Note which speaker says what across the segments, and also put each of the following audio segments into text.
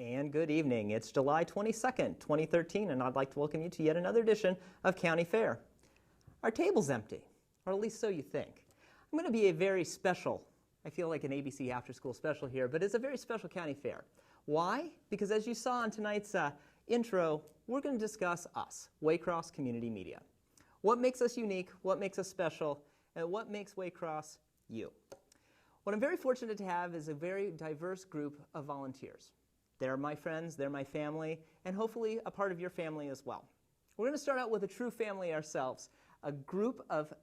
Speaker 1: And good evening. It's July 22nd, 2013, and I'd like to welcome you to yet another edition of County Fair. Our table's empty, or at least so you think. I'm going to be a very special, I feel like an ABC after-school special here, but it's a very special county fair. Why? Because as you saw in tonight's intro, we're going to discuss us, Waycross Community Media. What makes us unique, what makes us special, and what makes Waycross you. What I'm very fortunate to have is a very diverse group of volunteers. They're my friends, they're my family, and hopefully a part of your family as well. We're going to start out with a true family ourselves, a group of,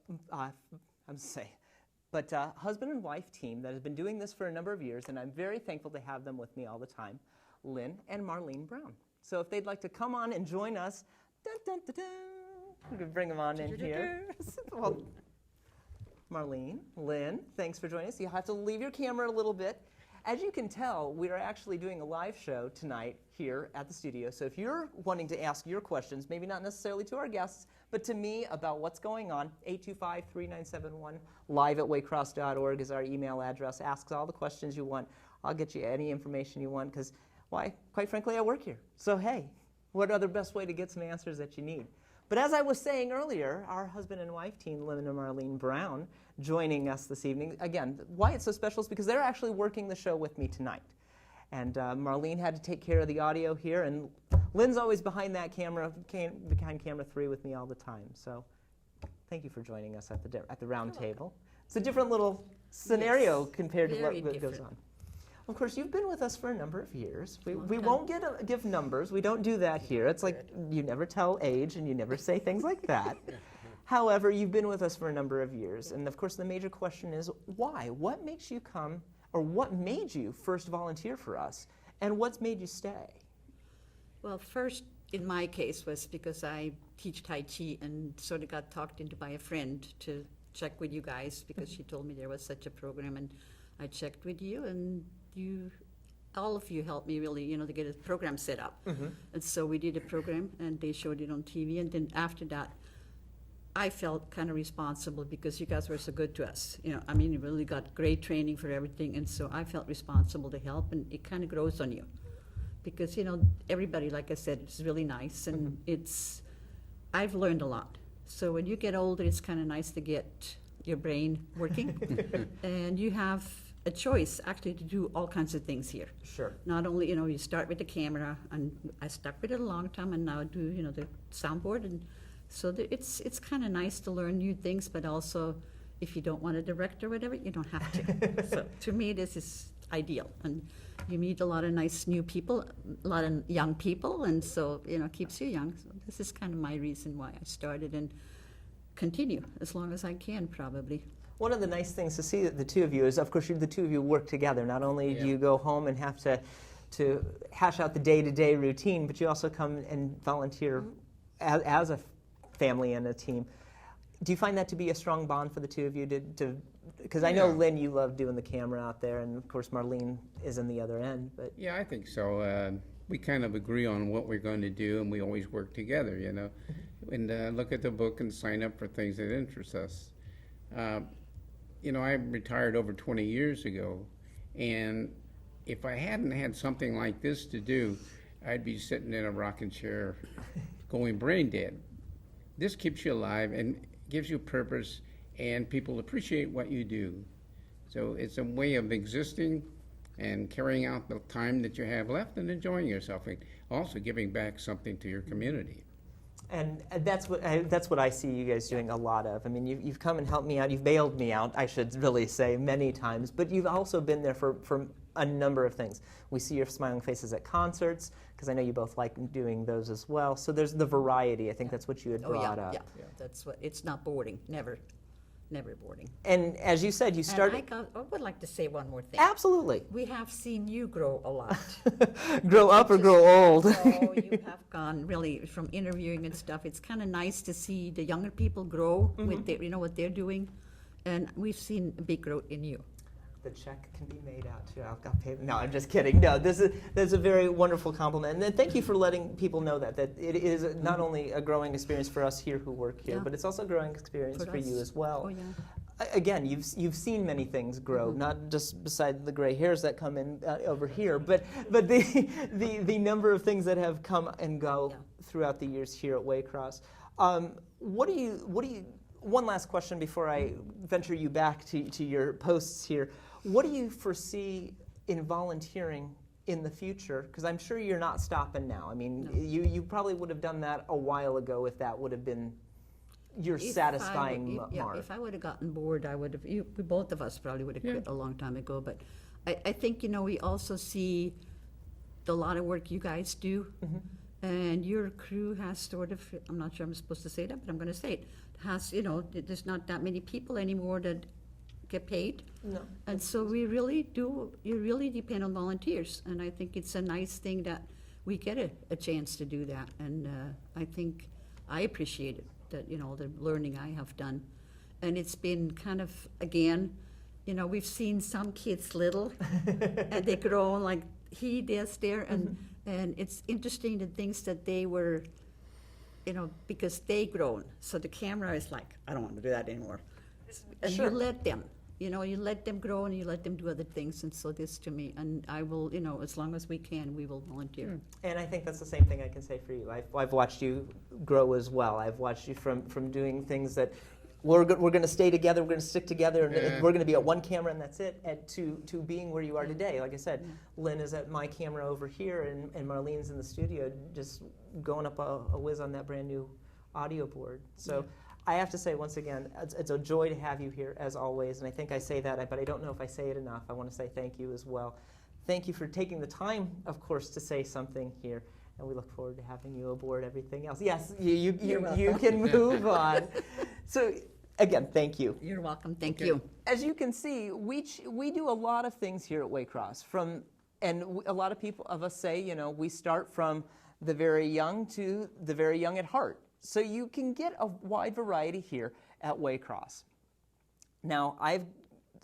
Speaker 1: husband and wife team that has been doing this for a number of years, and I'm very thankful to have them with me all the time, Lynn and Marlene Brown. So if they'd like to come on and join us, dun, dun, dun, dun, we can bring them on in here. Well, Marlene, Lynn, thanks for joining us. You'll have to leave your camera a little bit. As you can tell, we are actually doing a live show tonight here at the studio. So if you're wanting to ask your questions, maybe not necessarily to our guests, but to me about what's going on, 825-3971, live@waycross.org is our email address. Ask all the questions you want. I'll get you any information you want because, why, quite frankly, I work here. So hey, what other best way to get some answers that you need? But as I was saying earlier, our husband and wife team, Lynn and Marlene Brown, joining us this evening. Again, why it's so special is because they're actually working the show with me tonight. And Marlene had to take care of the audio here, and Lynn's always behind that camera, behind camera 3 with me all the time. So thank you for joining us at the round table. It's a different little scenario compared to what goes on. Of course, you've been with us for a number of years. We won't give numbers. We don't do that here. It's like you never tell age and you never say things like that. However, you've been with us for a number of years. And of course, the major question is why? What makes you come, or what made you first volunteer for us? And what's made you stay?
Speaker 2: Well, first, in my case, was because I teach Tai Chi and sort of got talked into by a friend to check with you guys because she told me there was such a program. And I checked with you, and all of you helped me really, to get a program set up. Mm-hmm. And so we did a program, and they showed it on TV. And then after that, I felt kind of responsible because you guys were so good to us. You really got great training for everything. And so I felt responsible to help, and it kind of grows on you. Because, everybody, like I said, it's really nice, and mm-hmm. I've learned a lot. So when you get older, it's kind of nice to get your brain working. And you have a choice actually to do all kinds of things here.
Speaker 1: Sure.
Speaker 2: Not only, you start with the camera, and I stuck with it a long time, and now I do, the soundboard. And so it's kind of nice to learn new things, but also if you don't want a director or whatever, you don't have to. So to me, this is ideal. And you meet a lot of nice new people, a lot of young people, and so, keeps you young. So this is kind of my reason why I started and continue as long as I can, probably.
Speaker 1: One of the nice things to see the two of you is, of course, the two of you work together. Not only do you go home and have to hash out the day-to-day routine, but you also come and volunteer mm-hmm. as a family and a team. Do you find that to be a strong bond for the two of you? Because I know, Lynn, you love doing the camera out there, and of course Marlene is in the other end. But
Speaker 3: yeah, I think so. We kind of agree on what we're going to do, and we always work together, mm-hmm. and look at the book and sign up for things that interest us. I retired over 20 years ago, and if I hadn't had something like this to do, I'd be sitting in a rocking chair going brain dead. This keeps you alive and gives you purpose, and people appreciate what you do. So it's a way of existing and carrying out the time that you have left and enjoying yourself, and also giving back something to your community.
Speaker 1: And that's what I see you guys doing a lot of. I mean, you've come and helped me out. You've bailed me out, I should really say, many times. But you've also been there for a number of things. We see your smiling faces at concerts, because I know you both like doing those as well. So there's the variety. I think that's what you had brought up.
Speaker 2: Yeah, that's what. It's not boring. Never boring.
Speaker 1: And as you said, you started.
Speaker 2: And I would like to say one more thing.
Speaker 1: Absolutely.
Speaker 2: We have seen you grow a lot.
Speaker 1: Grow up or grow old.
Speaker 2: Oh, you have gone really from interviewing and stuff. It's kind of nice to see the younger people grow mm-hmm. with what they're doing, and we've seen a big growth in you.
Speaker 1: The check can be made out too. I'll pay. No, I'm just kidding. No, that's a very wonderful compliment. And then thank you for letting people know that it is not only a growing experience for us here who work here, but it's also a growing experience for you as well.
Speaker 2: Oh, yeah.
Speaker 1: again, you've seen many things grow, not just beside the gray hairs that come in over here, but the number of things that have come and go throughout the years here at Waycross. What do you? One last question before I venture you back to your posts here. What do you foresee in volunteering in the future? Because I'm sure you're not stopping now. I mean, you probably would have done that a while ago if that would have been your satisfying mark.
Speaker 2: If I would have gotten bored, I would have. We both of us probably would have quit a long time ago. But I think we also see a lot of work you guys do, and your crew has sort of. I'm not sure I'm supposed to say that, but I'm going to say it. Has there's not that many people anymore that get paid.
Speaker 1: No.
Speaker 2: And so we really do. You really depend on volunteers, and I think it's a nice thing that we get a chance to do that, and I think I appreciate it. That the learning I have done, and it's been kind of again, we've seen some kids little, and they grow like he does there, and it's interesting the things that they were, because they grown. So the camera is like, I don't want to do that anymore, and
Speaker 1: Sure.
Speaker 2: you let them. You let them grow and you let them do other things, and so this to me, and I will, as long as we can, we will volunteer.
Speaker 1: And I think that's the same thing I can say for you. I've watched you grow as well. I've watched you from doing things that we're going to stay together, we're going to stick together, and we're going to be at one camera and that's it, and to being where you are today. Like I said, Lynn is at my camera over here, and Marlene's in the studio just going up a whiz on that brand new audio board. So. I have to say, once again, it's a joy to have you here, as always, and I think I say that, but I don't know if I say it enough. I want to say thank you as well. Thank you for taking the time, of course, to say something here, and we look forward to having you aboard everything else. Yes, you can move on. So, again, thank you.
Speaker 2: You're welcome. Thank you.
Speaker 1: As you can see, we do a lot of things here at Waycross, and a lot of us say, we start from the very young to the very young at heart. So you can get a wide variety here at Waycross. Now, I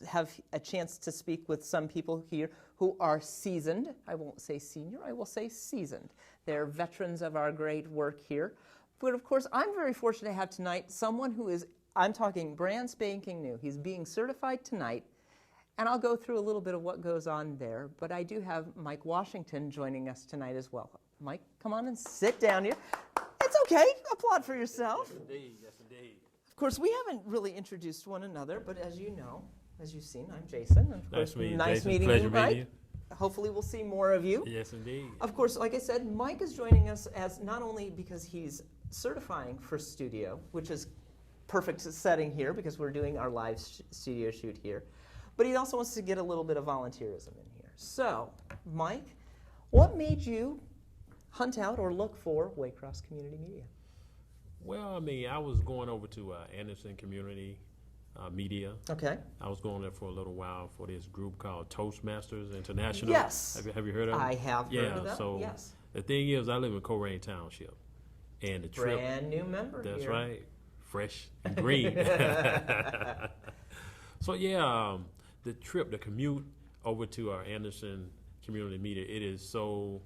Speaker 1: have a chance to speak with some people here who are seasoned. I won't say senior, I will say seasoned. They're veterans of our great work here. But of course, I'm very fortunate to have tonight someone who is, I'm talking brand spanking new. He's being certified tonight, and I'll go through a little bit of what goes on there. But I do have Mike Washington joining us tonight as well. Mike, come on and sit down here. It's okay. Applaud for yourself.
Speaker 4: Yes, indeed. Yes, indeed.
Speaker 1: Of course, we haven't really introduced one another, but as you know, as you've seen, I'm Jason. Of
Speaker 4: Nice
Speaker 1: course,
Speaker 4: to meet you,
Speaker 1: nice
Speaker 4: Jason.
Speaker 1: meeting
Speaker 4: Pleasure
Speaker 1: you,
Speaker 4: meeting
Speaker 1: Mike.
Speaker 4: you.
Speaker 1: Hopefully, we'll see more of you.
Speaker 4: Yes, indeed.
Speaker 1: Of course, like I said, Mike is joining us as not only because he's certifying for studio, which is perfect setting here because we're doing our live studio shoot here, but he also wants to get a little bit of volunteerism in here. So, Mike, what made you hunt out or look for Waycross Community Media?
Speaker 4: Well, I mean, I was going over to Anderson Community Media.
Speaker 1: Okay.
Speaker 4: I was going there for a little while for this group called Toastmasters International.
Speaker 1: Yes.
Speaker 4: Have you heard of it?
Speaker 1: I have heard of them.
Speaker 4: So
Speaker 1: yes.
Speaker 4: the thing is, I live in Colerain Township, and the trip.
Speaker 1: Brand new member
Speaker 4: That's
Speaker 1: here.
Speaker 4: right, fresh and green. So yeah, the trip, the commute over to our Anderson Community Media, it is so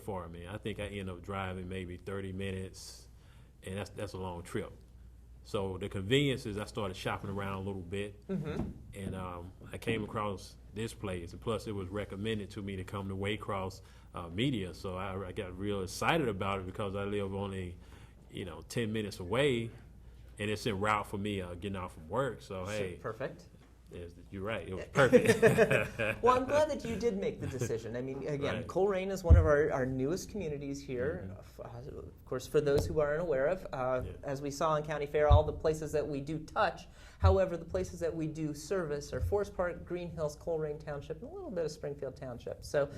Speaker 4: far, man. I think I end up driving maybe 30 minutes. And that's a long trip. So the convenience is I started shopping around a little bit, and I came across this place. And plus, it was recommended to me to come to Waycross Media. So I got real excited about it because I live only, 10 minutes away, and it's en route for me getting off from work. So hey,
Speaker 1: Perfect.
Speaker 4: you're right. It was perfect.
Speaker 1: Well, I'm glad that you did make the decision. I mean, again,
Speaker 4: Right.
Speaker 1: Colerain is one of our newest communities here. Of course, for those who aren't aware of, as we saw in County Fair, all the places that we do touch. However, the places that we do service are Forest Park, Green Hills, Colerain Township, and a little bit of Springfield Township. So,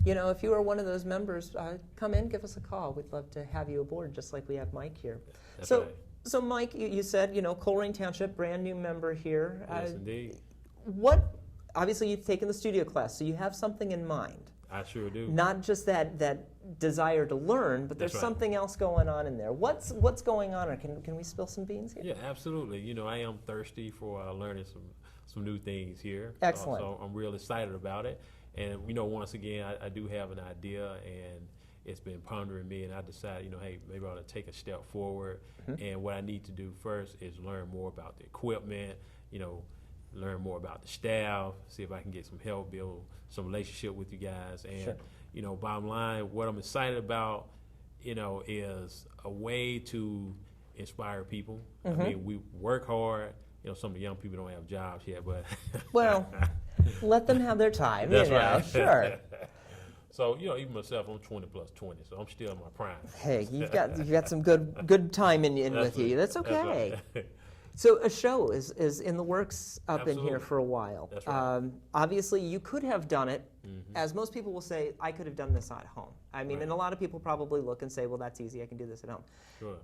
Speaker 1: if you are one of those members, come in, give us a call. We'd love to have you aboard, just like we have Mike here.
Speaker 4: That's
Speaker 1: So.
Speaker 4: right.
Speaker 1: So, Mike, you said, Colerain Township, brand new member here.
Speaker 4: Yes, indeed.
Speaker 1: Obviously, you've taken the studio class, so you have something in mind.
Speaker 4: I sure do.
Speaker 1: Not just that desire to learn, but there's
Speaker 4: That's right.
Speaker 1: something else going on in there. What's going on, or can we spill some beans here?
Speaker 4: Yeah, absolutely. I am thirsty for learning some new things here.
Speaker 1: Excellent.
Speaker 4: So I'm real excited about it. And, once again, I do have an idea, and it's been pondering me, and I decided, hey, maybe I ought to take a step forward. And what I need to do first is learn more about the equipment, learn more about the staff, see if I can get some help, build some relationship with you guys. And,
Speaker 1: Sure.
Speaker 4: Bottom line, what I'm excited about, is a way to inspire people. I mean, we work hard. Some of the young people don't have jobs yet, but
Speaker 1: Well, let them have their time.
Speaker 4: that's
Speaker 1: you know,
Speaker 4: right.
Speaker 1: Sure.
Speaker 4: So, even myself, I'm 20 plus 20, so I'm still in my prime.
Speaker 1: Hey, you've got some good time in
Speaker 4: That's
Speaker 1: with you.
Speaker 4: right.
Speaker 1: That's okay.
Speaker 4: right.
Speaker 1: So a show is in the works up in here
Speaker 4: Absolutely.
Speaker 1: for a while.
Speaker 4: That's right.
Speaker 1: Obviously, you could have done it, as most people will say, I could have done this at home. I mean,
Speaker 4: Right.
Speaker 1: and a lot of people probably look and say, well, that's easy, I can do this at home.
Speaker 4: Sure.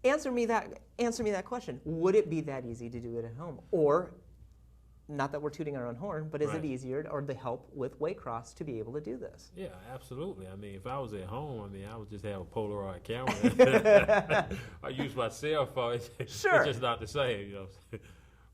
Speaker 1: Answer me that question. Would it be that easy to do it at home? Or, not that we're tooting our own horn, but is
Speaker 4: Right.
Speaker 1: it easier, or the help with Waycross to be able to do this?
Speaker 4: Yeah, absolutely. I mean, if I was at home, I would just have a Polaroid camera. I use my cell phone.
Speaker 1: Sure.
Speaker 4: It's just not the same,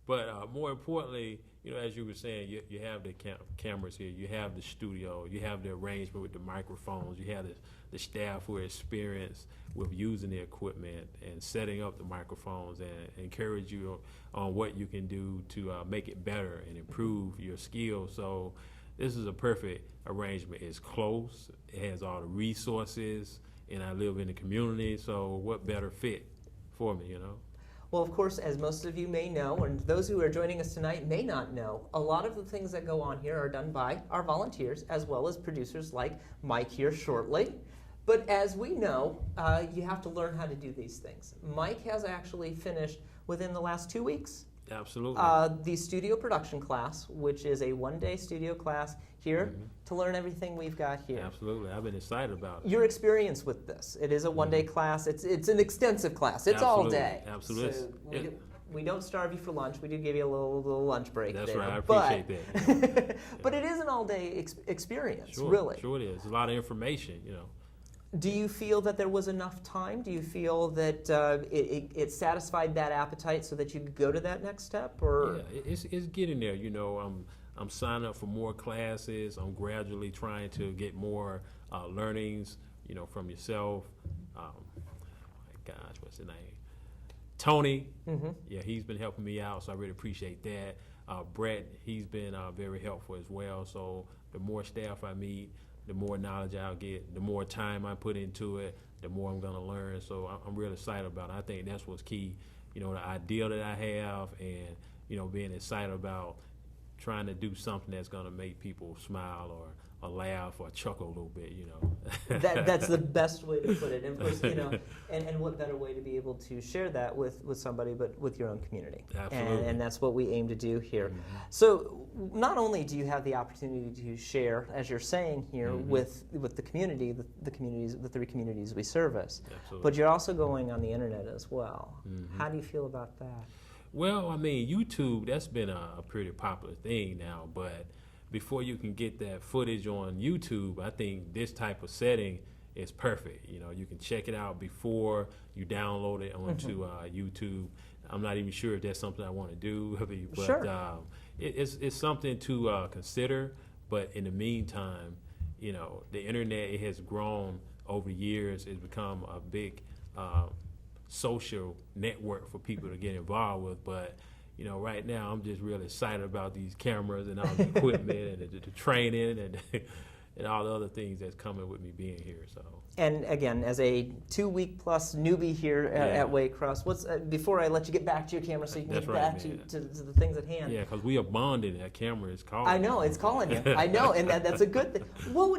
Speaker 4: But more importantly, as you were saying, you have the cameras here, you have the studio, you have the arrangement with the microphones, you have the staff who are experienced with using the equipment and setting up the microphones, and encourage you on what you can do to make it better and improve your skills. So this is a perfect arrangement. It's close, it has all the resources, and I live in the community, so what better fit for me,
Speaker 1: Well, of course, as most of you may know, and those who are joining us tonight may not know, a lot of the things that go on here are done by our volunteers, as well as producers like Mike here shortly. But as we know, you have to learn how to do these things. Mike has actually finished, within the last 2 weeks,
Speaker 4: Absolutely.
Speaker 1: the studio production class, which is a one-day studio class here to learn everything we've got here.
Speaker 4: Absolutely. I've been excited about it.
Speaker 1: Your experience with this, it is a one-day class. It's an extensive class. It's all
Speaker 4: Absolutely.
Speaker 1: day.
Speaker 4: Absolutely.
Speaker 1: So
Speaker 4: It-
Speaker 1: we don't starve you for lunch. We do give you a little lunch break
Speaker 4: That's
Speaker 1: there.
Speaker 4: right. I appreciate
Speaker 1: that. But it is an all-day experience,
Speaker 4: Sure,
Speaker 1: really.
Speaker 4: Sure it is. A lot of information,
Speaker 1: Do you feel that there was enough time? Do you feel that it satisfied that appetite so that you could go to that next step? Or
Speaker 4: Yeah, it's getting there. I'm signing up for more classes. I'm gradually trying to get more learnings, from yourself. My gosh, what's his name? Tony. Yeah, he's been helping me out, so I really appreciate that. Brett, he's been very helpful as well. So the more staff I meet, the more knowledge I'll get, the more time I put into it, the more I'm gonna learn. So I'm really excited about it. I think that's what's key, the idea that I have, and being excited about trying to do something that's gonna make people smile or laugh or chuckle a little bit,
Speaker 1: that's the best way to put it. And of course, and what better way to be able to share that with somebody but with your own community.
Speaker 4: Absolutely.
Speaker 1: And that's what we aim to do here. So not only do you have the opportunity to share, as you're saying here, with the community, the communities, the 3 communities we service,
Speaker 4: Absolutely.
Speaker 1: but you're also going on the internet as well. How do you feel about that?
Speaker 4: Well, YouTube, that's been a pretty popular thing now, but before you can get that footage on YouTube, I think this type of setting is perfect. You can check it out before you download it onto YouTube. I'm not even sure if that's something I want to do, but
Speaker 1: Sure.
Speaker 4: It's something to consider. But in the meantime, the internet, it has grown over years. It's become a big social network for people to get involved with. But right now I'm just really excited about these cameras and all the equipment and the training and all the other things that's coming with me being here. So.
Speaker 1: And again, as a 2-week plus newbie here at Waycross, before I let you get back to your camera so you can
Speaker 4: That's
Speaker 1: get
Speaker 4: right,
Speaker 1: back
Speaker 4: man.
Speaker 1: to the things at hand.
Speaker 4: Yeah, because we are bonded. That camera is calling.
Speaker 1: I know, it's calling you. I know, and that's a good thing. What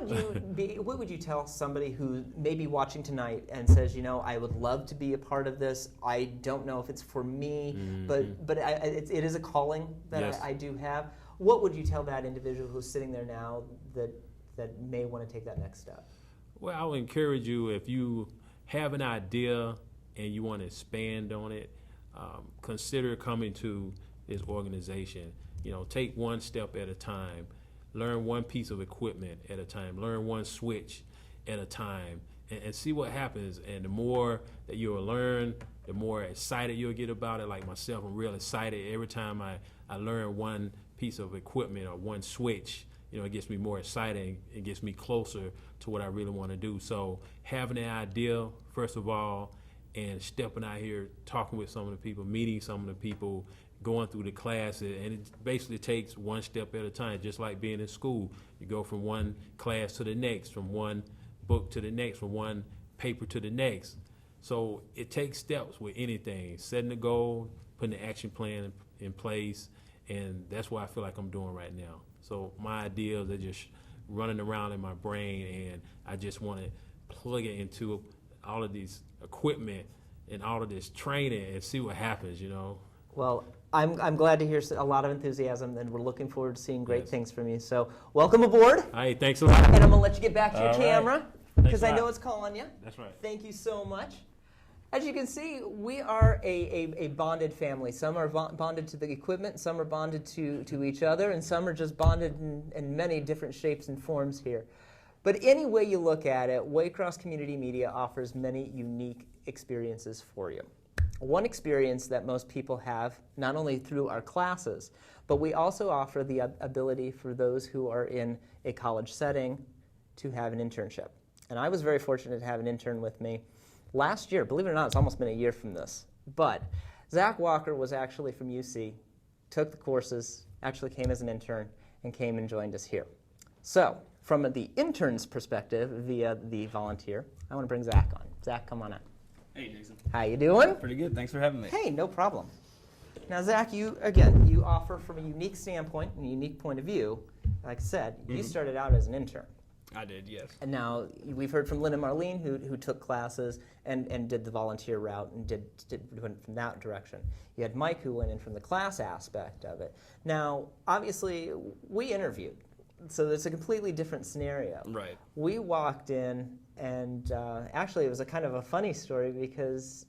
Speaker 1: would you tell somebody who may be watching tonight and says, I would love to be a part of this. I don't know if it's for me, but it is a calling that
Speaker 4: Yes.
Speaker 1: I do have. What would you tell that individual who's sitting there now that may want to take that next step?
Speaker 4: Well, I would encourage you, if you have an idea and you want to expand on it, consider coming to this organization. Take one step at a time. Learn one piece of equipment at a time. Learn one switch at a time, and see what happens. And the more that you'll learn, the more excited you'll get about it. Like myself, I'm real excited every time I learn one piece of equipment or one switch. It gets me more excited. It gets me closer to what I really want to do. So having an idea, first of all, and stepping out here, talking with some of the people, meeting some of the people, going through the classes, and it basically takes one step at a time, just like being in school. You go from one class to the next, from one book to the next, from one paper to the next. So it takes steps with anything, setting a goal, putting an action plan in place, and that's what I feel like I'm doing right now. So my ideas are just running around in my brain, and I just want to plug it into all of these equipment and all of this training and see what happens, you know.
Speaker 1: Well, I'm glad to hear a lot of enthusiasm, and we're looking forward to seeing great
Speaker 4: Yes.
Speaker 1: things from you. So welcome aboard,
Speaker 4: Hey, thanks a lot.
Speaker 1: and I'm going to let you get back to your
Speaker 4: All right.
Speaker 1: camera
Speaker 4: Thanks
Speaker 1: because
Speaker 4: a
Speaker 1: I
Speaker 4: lot.
Speaker 1: know it's calling you.
Speaker 4: That's right.
Speaker 1: Thank you so much. As you can see, we are a bonded family. Some are bonded to the equipment, some are bonded to each other, and some are just bonded in many different shapes and forms here. But any way you look at it, Waycross Community Media offers many unique experiences for you. One experience that most people have, not only through our classes, but we also offer the ability for those who are in a college setting to have an internship. And I was very fortunate to have an intern with me last year. Believe it or not, it's almost been a year from this. But Zach Walker was actually from UC, took the courses, actually came as an intern, and came and joined us here. So, from the intern's perspective, via the volunteer, I want to bring Zach on. Zach, come on up.
Speaker 5: Hey, Jason.
Speaker 1: How you doing?
Speaker 5: Pretty good. Thanks for having me.
Speaker 1: Hey, no problem. Now, Zach, you offer from a unique standpoint and a unique point of view. Like I said, you started out as an intern.
Speaker 5: I did, yes.
Speaker 1: And now we've heard from Lynn and Marlene who took classes and did the volunteer route and went from that direction. You had Mike who went in from the class aspect of it. Now, obviously, we interviewed, so it's a completely different scenario.
Speaker 5: Right.
Speaker 1: We walked in, and actually it was a kind of a funny story because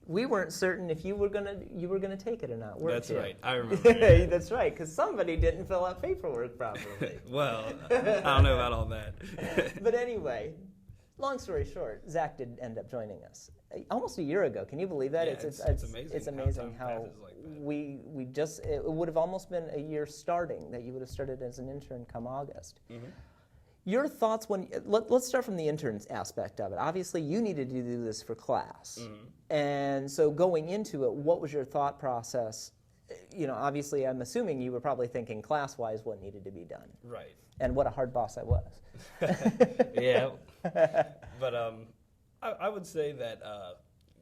Speaker 1: we weren't certain if you were gonna take it or not. Weren't
Speaker 5: That's
Speaker 1: you?
Speaker 5: right. I remember.
Speaker 1: That's right, because somebody didn't fill out paperwork properly.
Speaker 5: Well, I don't know about all that.
Speaker 1: But anyway, long story short, Zach did end up joining us almost a year ago. Can you believe that?
Speaker 5: Yeah, it's amazing
Speaker 1: It's
Speaker 5: how
Speaker 1: amazing
Speaker 5: time
Speaker 1: how
Speaker 5: passes like that.
Speaker 1: we just it would have almost been a year starting that you would have started as an intern come August. Your thoughts when let's start from the intern's aspect of it. Obviously, you needed to do this for class, and so going into it, what was your thought process? You know, obviously, I'm assuming you were probably thinking class-wise what needed to be done,
Speaker 5: Right.
Speaker 1: and what a hard boss I was.
Speaker 5: Yeah. But I would say that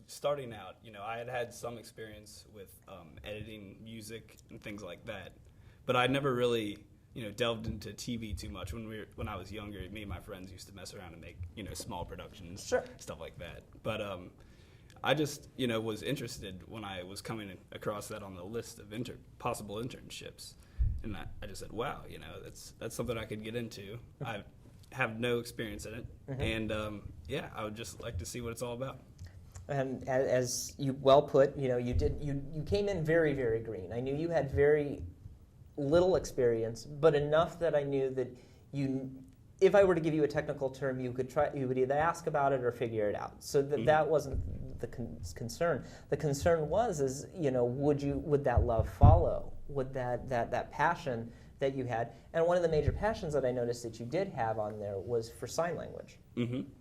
Speaker 5: starting out, you know, I had had some experience with editing music and things like that, but I never really, you know, delved into TV too much. When I was younger, me and my friends used to mess around and make, you know, small productions,
Speaker 1: Sure.
Speaker 5: stuff like that. But I just, you know, was interested when I was coming across that on the list of possible internships, and I just said, wow, you know, that's something I could get into. I have no experience in it, and yeah, I would just like to see what it's all about.
Speaker 1: And as you well put, you know, you came in very, very green. I knew you had very little experience, but enough that I knew that if I were to give you a technical term, you would either ask about it or figure it out. So that wasn't the concern. The concern was, you know, would that love follow? Would that passion that you had? And one of the major passions that I noticed that you did have on there was for sign language.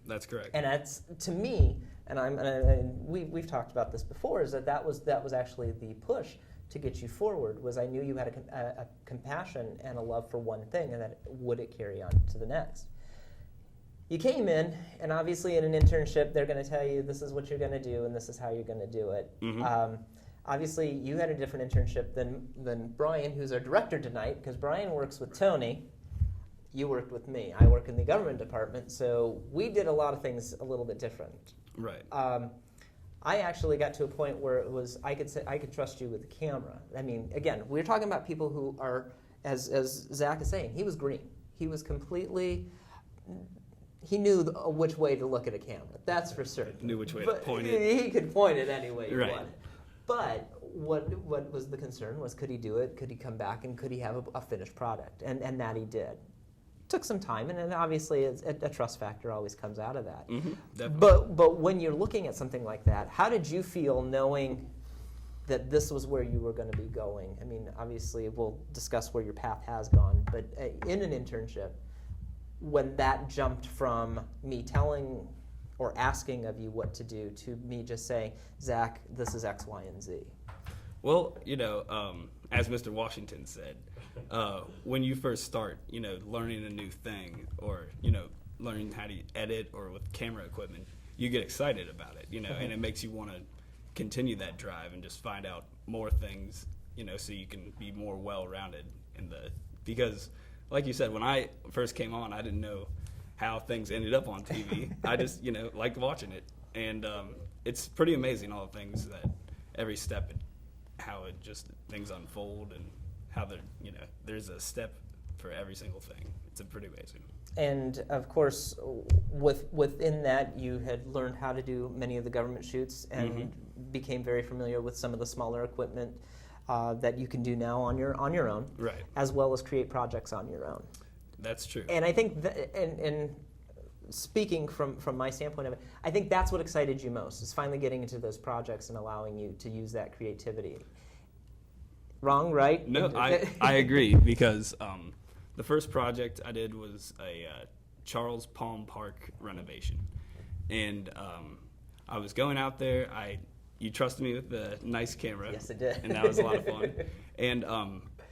Speaker 5: That's correct.
Speaker 1: And that's, to me, and we've talked about this before, is that was actually the push to get you forward. Was I knew you had a compassion and a love for one thing, and that would it carry on to the next. You came in, and obviously in an internship, they're going to tell you this is what you're going to do, and this is how you're going to do it. Obviously, you had a different internship than Brian, who's our director tonight, because Brian works with Tony. You worked with me. I work in the government department, so we did a lot of things a little bit different.
Speaker 5: Right.
Speaker 1: I actually got to a point where it was I could trust you with the camera. I mean, again, we're talking about people who are, as Zach is saying, he was green. He was completely. He knew which way to look at a camera. That's for certain.
Speaker 5: Knew which way to
Speaker 1: But
Speaker 5: point it.
Speaker 1: He could point it any way he
Speaker 5: Right.
Speaker 1: wanted. But what was the concern was, could he do it? Could he come back and could he have a finished product? And that he did. Took some time, and then obviously a trust factor always comes out of that.
Speaker 5: Definitely.
Speaker 1: But when you're looking at something like that, how did you feel knowing that this was where you were going to be going? I mean, obviously we'll discuss where your path has gone, but in an internship, when that jumped from me telling or asking of you what to do to me just saying, Zach, this is X, Y, and Z.
Speaker 5: Well, as Mr. Washington said, when you first start, learning a new thing or, learning how to edit or with camera equipment, you get excited about it, and it makes you want to continue that drive and just find out more things, so you can be more well-rounded because like you said, when I first came on, I didn't know how things ended up on TV. I just, liked watching it. And it's pretty amazing, all the things that every step, how it just things unfold and how there's a step for every single thing. It's pretty amazing.
Speaker 1: And of course, within that, you had learned how to do many of the government shoots and became very familiar with some of the smaller equipment that you can do now on your own,
Speaker 5: Right.
Speaker 1: as well as create projects on your own.
Speaker 5: That's true.
Speaker 1: And I think, and speaking from my standpoint of it, I think that's what excited you most, is finally getting into those projects and allowing you to use that creativity. Wrong, right?
Speaker 5: No, I agree, because the first project I did was a Charles Palm Park renovation. And I was going out there. You trusted me with the nice camera.
Speaker 1: Yes, I did.
Speaker 5: And that was a lot of fun. And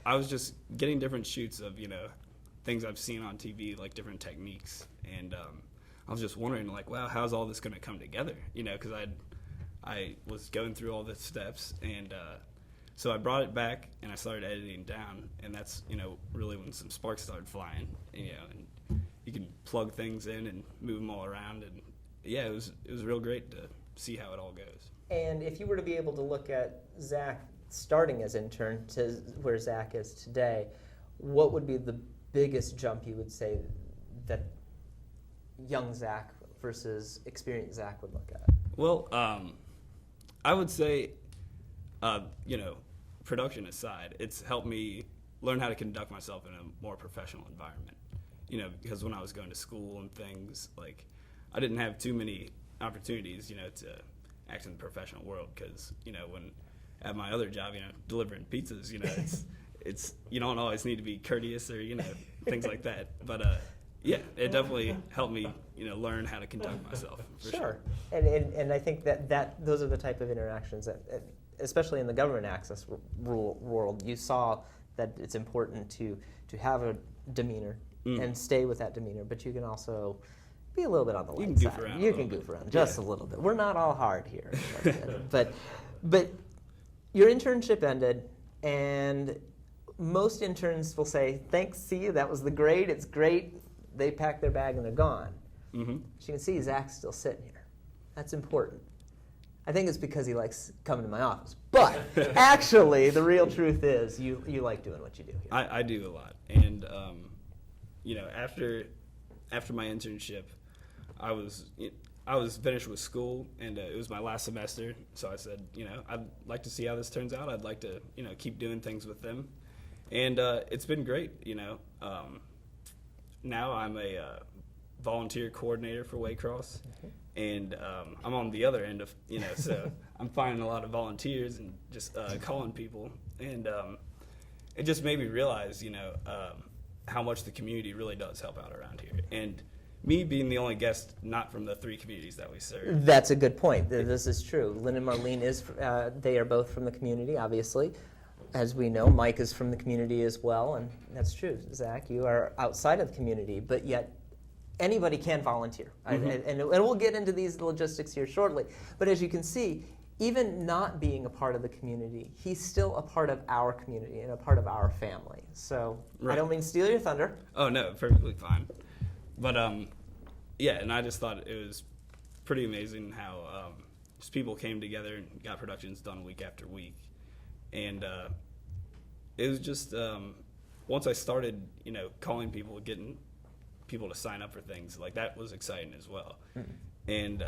Speaker 5: I was just getting different shoots of, things I've seen on TV, like different techniques. And I was just wondering, like, wow, how's all this going to come together? Because I was going through all the steps. And so I brought it back and I started editing down. And that's, really when some sparks started flying, and you can plug things in and move them all around. And yeah, it was real great to see how it all goes.
Speaker 1: And if you were to be able to look at Zach starting as intern to where Zach is today, what would be the biggest jump you would say that young Zach versus experienced Zach would look at?
Speaker 5: Well, I would say, production aside, it's helped me learn how to conduct myself in a more professional environment. Because when I was going to school and things, like, I didn't have too many opportunities, to act in the professional world. Because, when at my other job, delivering pizzas, it's you don't always need to be courteous or, things like that. But, yeah, it definitely helped me, learn how to conduct myself. For sure.
Speaker 1: And I think that those are the type of interactions that, especially in the government access world, you saw that it's important to have a demeanor and stay with that demeanor, but you can also be a little bit on the light side. You can goof around just a little bit. We're not all hard here. but your internship ended, and most interns will say, thanks, see you, that was the grade, it's great. They pack their bag and they're gone. Mm-hmm. As you can see, Zach's still sitting here. That's important. I think it's because he likes coming to my office. But actually, the real truth is you like doing what you do here.
Speaker 5: I do a lot. And, after my internship, I was finished with school, and it was my last semester. So I said, I'd like to see how this turns out. I'd like to, keep doing things with them. And it's been great, Now I'm a volunteer coordinator for Waycross, and I'm on the other end of, so I'm finding a lot of volunteers and just calling people, and it just made me realize, how much the community really does help out around here, and me being the only guest not from the 3 communities that we serve.
Speaker 1: That's a good point. This is true. Lynn and Marlene they are both from the community, obviously. As we know, Mike is from the community as well, and that's true. Zach, you are outside of the community, but yet anybody can volunteer. And we'll get into these logistics here shortly. But as you can see, even not being a part of the community, he's still a part of our community and a part of our family. So right. I don't mean to steal your thunder.
Speaker 5: Oh, no, perfectly fine. But, yeah, and I just thought it was pretty amazing how just people came together and got productions done week after week. And it was just, once I started, calling people, getting people to sign up for things, like that was exciting as well. Mm-hmm. And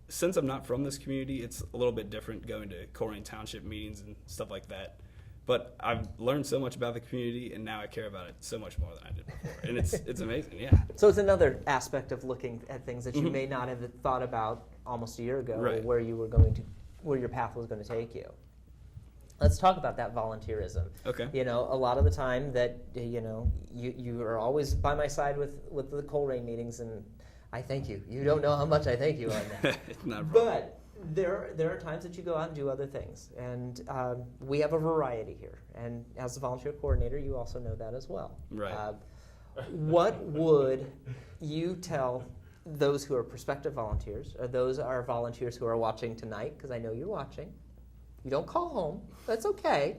Speaker 5: since I'm not from this community, it's a little bit different going to Corning Township meetings and stuff like that. But I've learned so much about the community, and now I care about it so much more than I did before. And it's amazing, yeah.
Speaker 1: So it's another aspect of looking at things that you may not have thought about almost a year ago,
Speaker 5: right.
Speaker 1: where your path was going to take you. Let's talk about that volunteerism.
Speaker 5: Okay.
Speaker 1: A lot of the time that, you are always by my side with the Colerain meetings, and I thank you. You don't know how much I thank you on that.
Speaker 5: Not a problem.
Speaker 1: There are times that you go out and do other things, and we have a variety here. And as a volunteer coordinator, you also know that as well.
Speaker 5: Right.
Speaker 1: What would you tell those who are prospective volunteers, or those are volunteers who are watching tonight? Because I know you're watching. You don't call home. That's okay.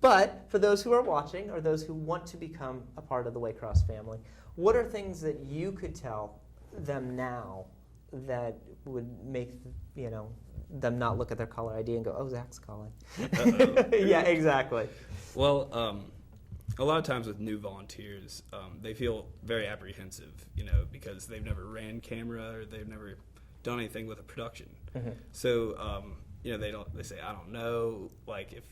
Speaker 1: But for those who are watching, or those who want to become a part of the Waycross family, what are things that you could tell them now that would make them not look at their caller ID and go, "Oh, Zach's calling"? Yeah, exactly.
Speaker 5: Well, a lot of times with new volunteers, they feel very apprehensive, because they've never ran camera or they've never done anything with a production.
Speaker 1: Mm-hmm.
Speaker 5: So, they say, "I don't know, like if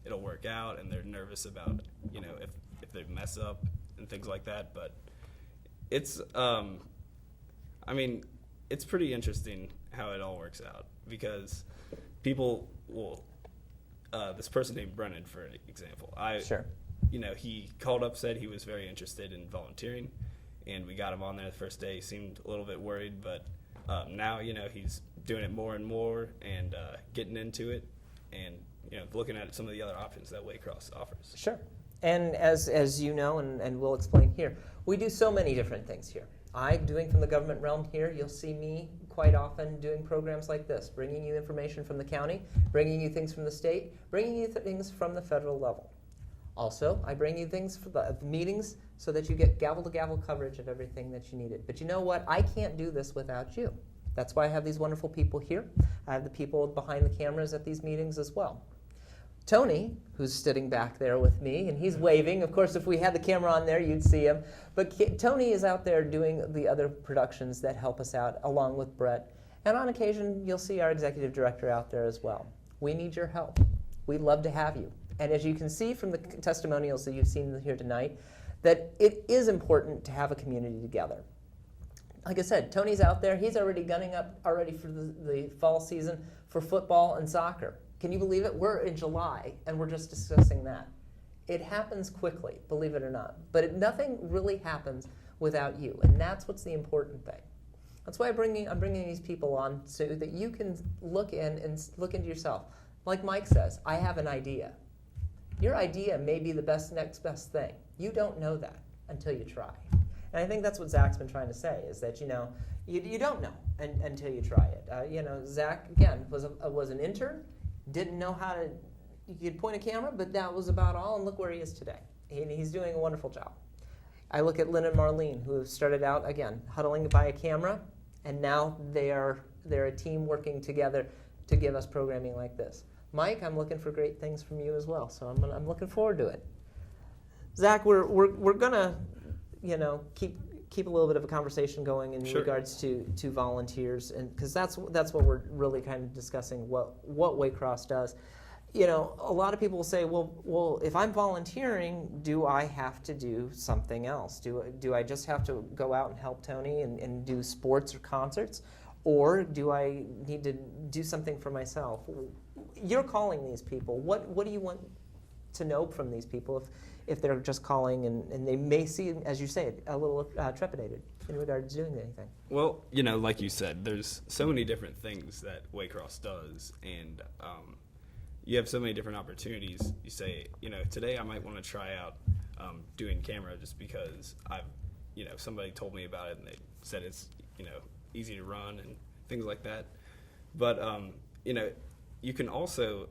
Speaker 5: it'll work out," and they're nervous about, if they mess up and things like that. But it's, it's pretty interesting how it all works out, because people will, this person named Brennan, for example,
Speaker 1: Sure.
Speaker 5: He called up, said he was very interested in volunteering, and we got him on there the first day. He seemed a little bit worried, but now, he's doing it more and more and getting into it, and, looking at some of the other options that Waycross offers.
Speaker 1: Sure. And as you know, and we'll explain here, we do so many different things here. I'm doing from the government realm here. You'll see me quite often doing programs like this, bringing you information from the county, bringing you things from the state, bringing you things from the federal level. Also, I bring you things for the meetings so that you get gavel-to-gavel coverage of everything that you needed. But you know what? I can't do this without you. That's why I have these wonderful people here. I have the people behind the cameras at these meetings as well. Tony, who's sitting back there with me, and he's waving. Of course, if we had the camera on there, you'd see him. But Tony is out there doing the other productions that help us out, along with Brett. And on occasion, you'll see our executive director out there as well. We need your help. We'd love to have you. And as you can see from the testimonials that you've seen here tonight, that it is important to have a community together. Like I said, Tony's out there. He's already gunning up already for the fall season for football and soccer. Can you believe it? We're in July, and we're just discussing that. It happens quickly, believe it or not. But nothing really happens without you, and that's what's the important thing. That's why I'm bringing these people on so that you can look into yourself. Like Mike says, I have an idea. Your idea may be the next best thing. You don't know that until you try. And I think that's what Zach's been trying to say, is that, you don't know until you try it. Zach, again, was an intern, didn't know how to, you could point a camera, but that was about all, and look where he is today. And he's doing a wonderful job. I look at Lynn and Marlene, who started out, again, huddling by a camera, and now they're a team working together to give us programming like this. Mike, I'm looking for great things from you as well, so I'm looking forward to it. Zach, we're gonna, keep a little bit of a conversation going in
Speaker 5: Sure.
Speaker 1: regards to volunteers, and because that's what we're really kind of discussing, what Waycross does. A lot of people will say, well, if I'm volunteering, do I have to do something else? Do I just have to go out and help Tony and do sports or concerts, or do I need to do something for myself? You're calling these people. What do you want to know from these people if they're just calling and they may seem, as you say, a little trepidated in regard to doing anything?
Speaker 5: Well, like you said, there's so many different things that Waycross does, and you have so many different opportunities. You say, today I might want to try out doing camera just because somebody told me about it and they said it's, easy to run and things like that. But, you can also,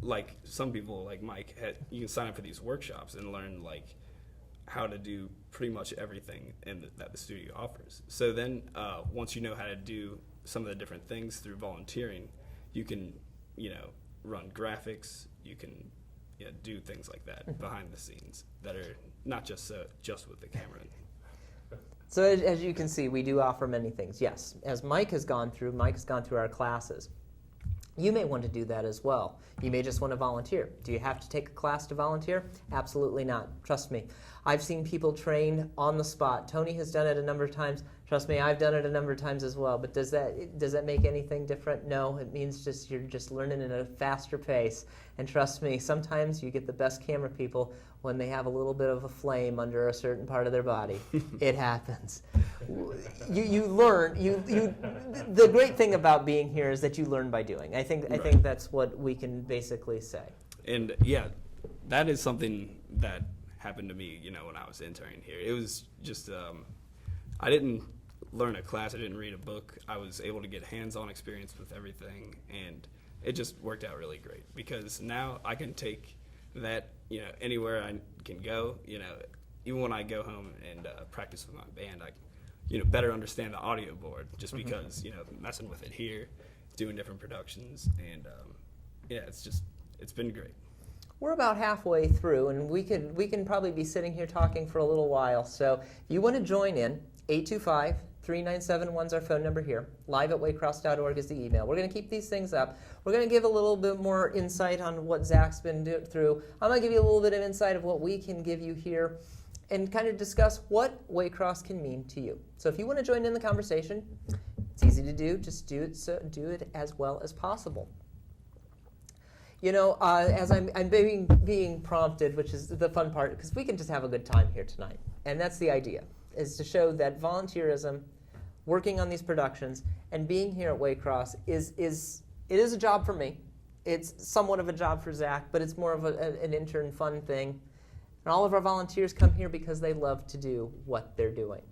Speaker 5: like some people like Mike, you can sign up for these workshops and learn how to do pretty much everything that the studio offers. So then once you know how to do some of the different things through volunteering, you can, run graphics, you can do things like that behind the scenes that are not just with the camera.
Speaker 1: So as you can see, we do offer many things. Yes, as Mike has gone through our classes. You may want to do that as well. You may just want to volunteer. Do you have to take a class to volunteer? Absolutely not. Trust me. I've seen people train on the spot. Tony has done it a number of times, Trust me, I've done it a number of times as well. But does that make anything different? No, it means just you're just learning at a faster pace. And trust me, sometimes you get the best camera people when they have a little bit of a flame under a certain part of their body. It happens. You learn. The great thing about being here is that you learn by doing. I think that's what we can basically say.
Speaker 5: And yeah, that is something that happened to me, when I was interning here. It was just, I didn't learn a class, I didn't read a book. I was able to get hands-on experience with everything, and it just worked out really great because now I can take that, anywhere I can go, even when I go home and practice with my band, I better understand the audio board just because, messing with it here, doing different productions, and it's been great.
Speaker 1: We're about halfway through, and we can probably be sitting here talking for a little while. So if you want to join in, 825-3971 is our phone number here. live@waycross.org is the email. We're going to keep these things up. We're going to give a little bit more insight on what Zach's been through. I'm going to give you a little bit of insight of what we can give you here and kind of discuss what Waycross can mean to you. So if you want to join in the conversation, it's easy to do. Just do it as well as possible. As I'm being prompted, which is the fun part, because we can just have a good time here tonight. And that's the idea, is to show that volunteerism, working on these productions, and being here at Waycross is a job for me. It's somewhat of a job for Zach, but it's more of an intern fun thing. And all of our volunteers come here because they love to do what they're doing.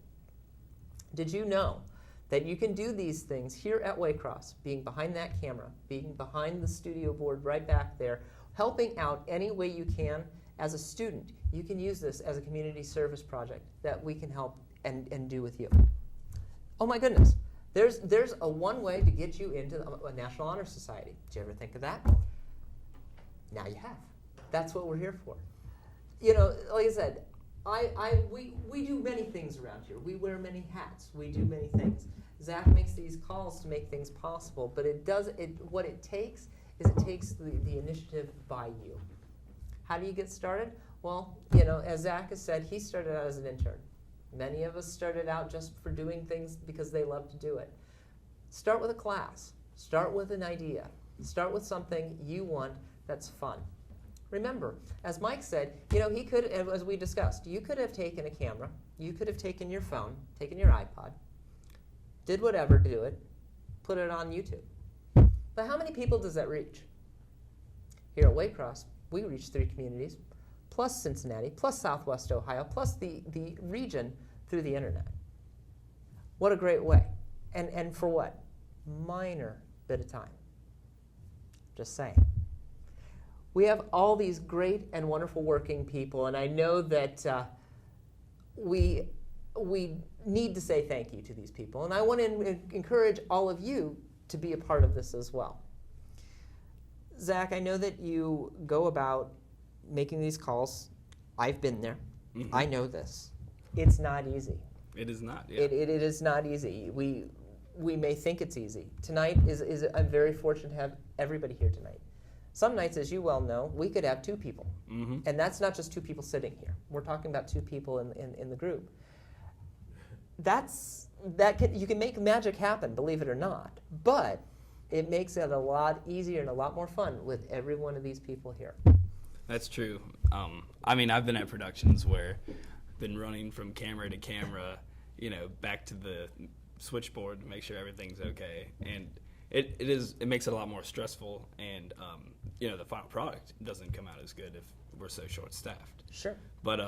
Speaker 1: Did you know that you can do these things here at Waycross, being behind that camera, being behind the studio board right back there, helping out any way you can as a student? You can use this as a community service project that we can help and do with you. Oh my goodness, there's a one way to get you into a National Honor Society. Did you ever think of that? Now you have. That's what we're here for. Like I said, we do many things around here. We wear many hats. We do many things. Zach makes these calls to make things possible, but what it takes the initiative by you. How do you get started? Well, as Zach has said, he started out as an intern. Many of us started out just for doing things because they love to do it. Start with a class. Start with an idea. Start with something you want that's fun. Remember, as Mike said, he could, as we discussed, you could have taken a camera, you could have taken your phone, taken your iPod, did whatever to do it, put it on YouTube. But how many people does that reach? Here at Waycross, we reach 3 communities, plus Cincinnati, plus Southwest Ohio, plus the region through the internet. What a great way. And for what? Minor bit of time. Just saying. We have all these great and wonderful working people, and I know that we need to say thank you to these people, and I want to encourage all of you to be a part of this as well. Zach, I know that you go about making these calls. I've been there. Mm-hmm. I know this. It's not easy.
Speaker 5: It is not. Yeah.
Speaker 1: It is not easy. We may think it's easy. Tonight is I'm very fortunate to have everybody here tonight. Some nights, as you well know, we could have 2 people. Mm-hmm. And that's not just 2 people sitting here. We're talking about 2 people in the group. You can make magic happen, believe it or not. But it makes it a lot easier and a lot more fun with every one of these people here.
Speaker 5: That's true. I've been at productions where I've been running from camera to camera, back to the switchboard to make sure everything's okay. And it makes it a lot more stressful, and the final product doesn't come out as good if we're so short-staffed.
Speaker 1: Sure.
Speaker 5: But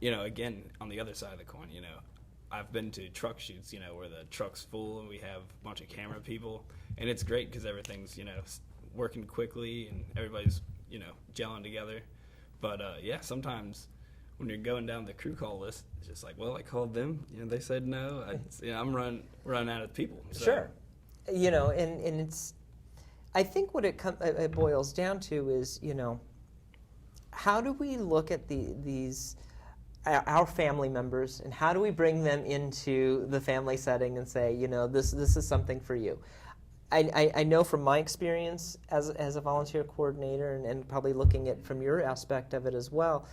Speaker 5: again, on the other side of the coin, I've been to truck shoots, where the truck's full and we have a bunch of camera people, and it's great because everything's working quickly and everybody's gelling together. But sometimes when you're going down the crew call list, it's just like, well, I called them, they said no. I'm running out of people. So.
Speaker 1: Sure. And it's, I think what it boils down to is, how do we look at these our family members, and how do we bring them into the family setting and say, this is something for you? I know from my experience as a volunteer coordinator, and probably looking at from your aspect of it as well,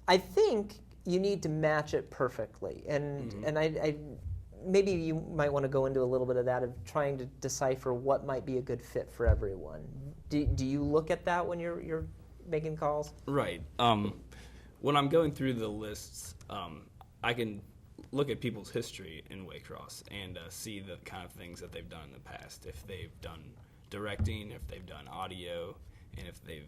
Speaker 1: I think you need to match it perfectly. And I maybe you might want to go into a little bit of that, of trying to decipher what might be a good fit for everyone. Do you look at that when you're making calls?
Speaker 5: Right. When I'm going through the lists, I can look at people's history in Waycross and see the kind of things that they've done in the past. If they've done directing, if they've done audio, and if they've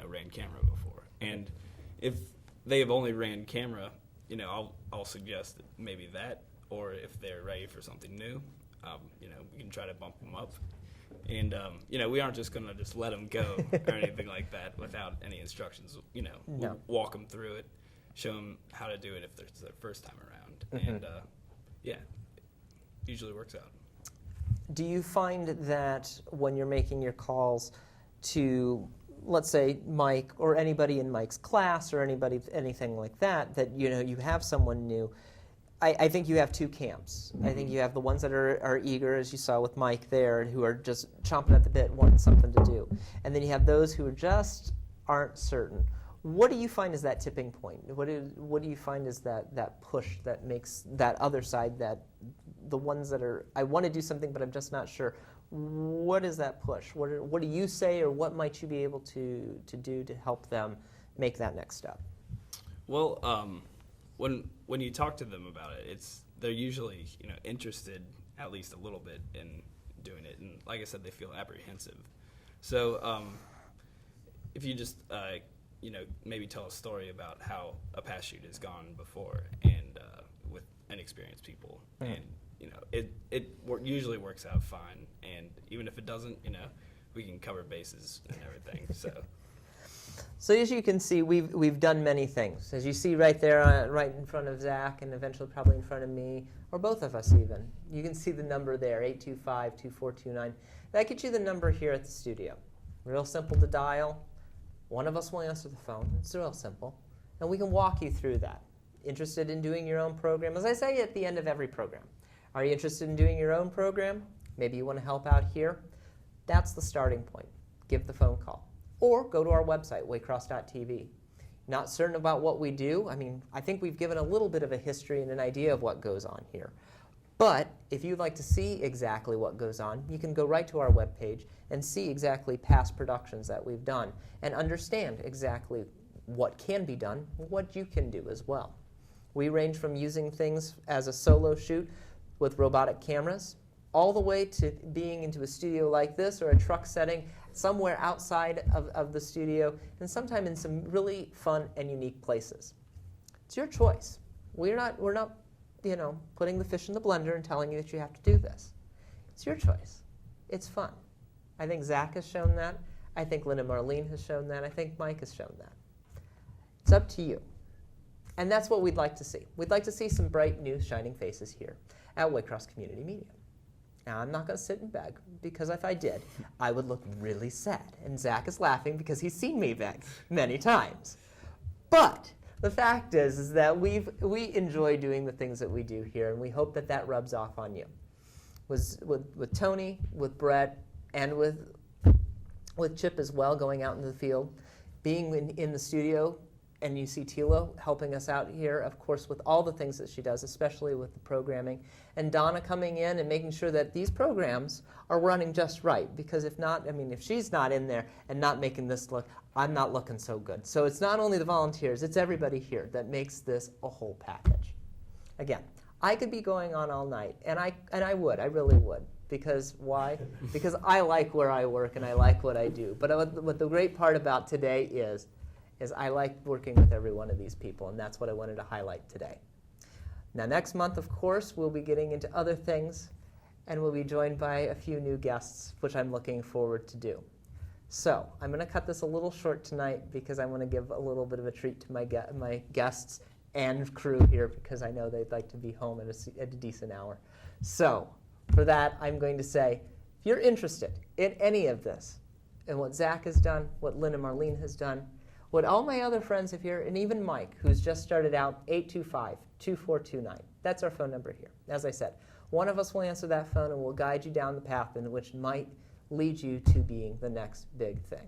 Speaker 5: ran camera before. And if they have only ran camera, I'll suggest maybe that, or if they're ready for something new, we can try to bump them up. And we aren't just gonna just let them go or anything like that without any instructions.
Speaker 1: No.
Speaker 5: We'll walk them through it, show them how to do it if it's their first time around, and it usually works out.
Speaker 1: Do you find that when you're making your calls to, let's say, Mike or anybody in Mike's class or anything like that, that you have someone new? I think you have two camps. I think you have the ones that are eager, as you saw with Mike there, who are just chomping at the bit, wanting something to do. And then you have those who just aren't certain. What do you find is that tipping point? What do you find is that push that makes that other side, that the ones that are, I want to do something but I'm just not sure? What is that push? What do you say, or what might you be able to do to help them make that next step?
Speaker 5: Well, when you talk to them about it, they're usually interested at least a little bit in doing it, and like I said, they feel apprehensive. So if you just maybe tell a story about how a pass shoot has gone before, and with inexperienced people, and it usually works out fine. And even if it doesn't, we can cover bases and everything.
Speaker 1: So as you can see, we've done many things. As you see right there, right in front of Zach, and eventually probably in front of me, or both of us even. You can see the number there, 825-2429. That gets you the number here at the studio. Real simple to dial. One of us will answer the phone. It's real simple. And we can walk you through that. Interested in doing your own program? As I say at the end of every program, are you interested in doing your own program? Maybe you want to help out here. That's the starting point. Give the phone call. Or go to our website, waycross.tv. Not certain about what we do? I think we've given a little bit of a history and an idea of what goes on here. But if you'd like to see exactly what goes on, you can go right to our webpage and see exactly past productions that we've done and understand exactly what can be done, what you can do as well. We range from using things as a solo shoot with robotic cameras, all the way to being into a studio like this or a truck setting somewhere outside of the studio, and sometimes in some really fun and unique places. It's your choice. We're not putting the fish in the blender and telling you that you have to do this. It's your choice. It's fun. I think Zach has shown that. I think Lynn and Marlene has shown that. I think Mike has shown that. It's up to you. And that's what we'd like to see. We'd like to see some bright, new, shining faces here at Waycross Community Media. Now, I'm not going to sit and beg, because if I did, I would look really sad. And Zach is laughing because he's seen me beg many times. But the fact is that we enjoy doing the things that we do here, and we hope that that rubs off on you. With Tony, with Brett, and with Chip as well, going out into the field, being in the studio, and you see Tilo helping us out here, of course, with all the things that she does, especially with the programming, and Donna coming in and making sure that these programs are running just right, because if not, if she's not in there and not making this look, I'm not looking so good. So it's not only the volunteers, it's everybody here that makes this a whole package. Again, I could be going on all night, and I really would. Because why? Because I like where I work and I like what I do. But what the great part about today is I like working with every one of these people, and that's what I wanted to highlight today. Now, next month, of course, we'll be getting into other things, and we'll be joined by a few new guests, which I'm looking forward to do. So I'm going to cut this a little short tonight because I want to give a little bit of a treat to my guests and crew here, because I know they'd like to be home at a decent hour. So for that, I'm going to say, if you're interested in any of this, and what Zach has done, what Lynn and Marlene has done, what all my other friends have here, and even Mike, who's just started out, 825-2429. That's our phone number here. As I said, one of us will answer that phone and will guide you down the path in which might lead you to being the next big thing.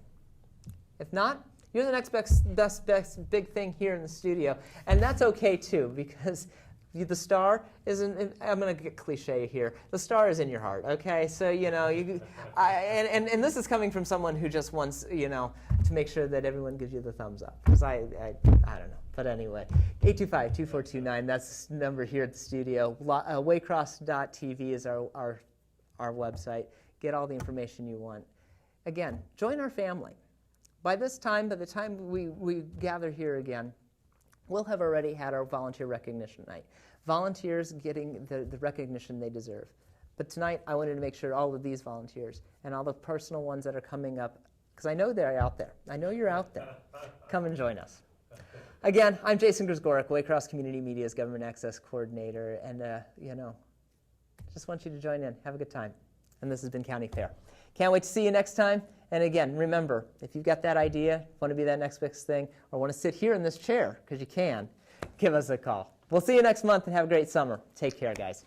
Speaker 1: If not, You're the next best big thing here in the studio. And that's okay, too, because the star isn't, I'm going to get cliche here, the star is in your heart, okay? So, and this is coming from someone who just wants, to make sure that everyone gives you the thumbs up. Because I don't know. But anyway, 825-2429, that's the number here at the studio. Waycross.tv is our website. Get all the information you want. Again, join our family. By the time we gather here again, we'll have already had our volunteer recognition night. Volunteers getting the recognition they deserve. But tonight, I wanted to make sure all of these volunteers and all the personal ones that are coming up, because I know they're out there. I know you're out there. Come and join us. Again, I'm Jason Grzgorek, Waycross Community Media's Government Access Coordinator, and just want you to join in. Have a good time. And this has been County Fair. Can't wait to see you next time. And again, remember, if you've got that idea, want to be that next best thing, or want to sit here in this chair, because you can, give us a call. We'll see you next month, and have a great summer. Take care, guys.